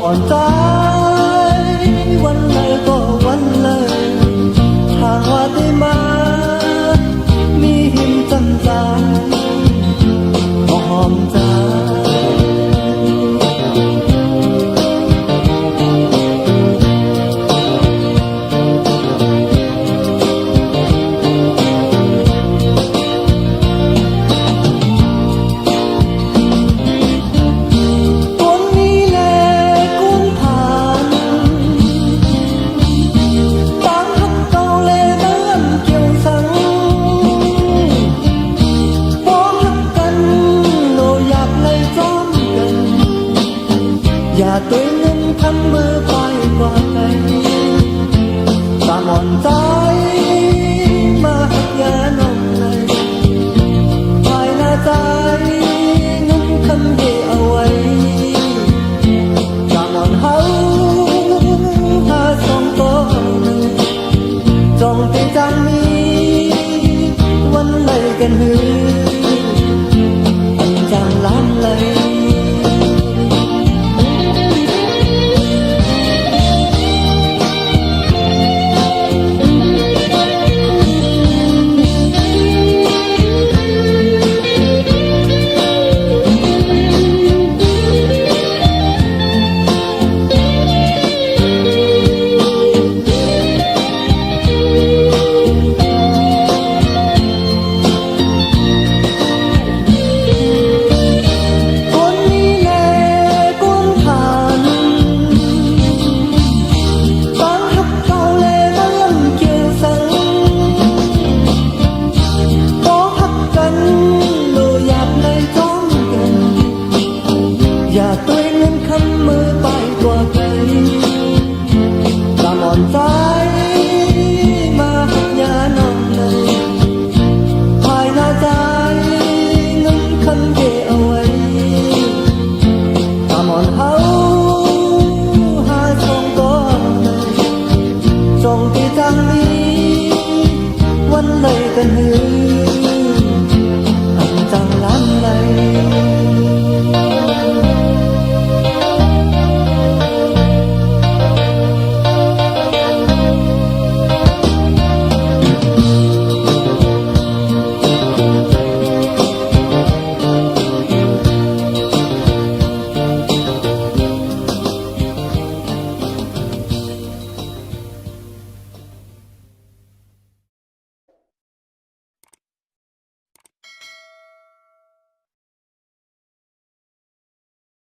อ่อนใจวันเลยก็วันเลยทางว่าได้มามีหิมจำจางหอมใจอย่าตัวเงินทำมือไปกว่าใครตามอ่อนใจมาหักยานมในภายในใจเงินคำเดีเอาไว้ตามอ่อนเฮาหาสองตัวหนึ่งจงตีจังมีวันเลยกันหืออันจังล้ำเลยอย่าตัวเงินคำมือไปกว่าใครตามอ่อนใจมาหักยานอนเลยภายในใจเงินคำเดีเอาไว้ตามอ่อนเฮาหาชงก่อนเลยจงที่จังมีวันเลยกันหืออันจังล้ำเลย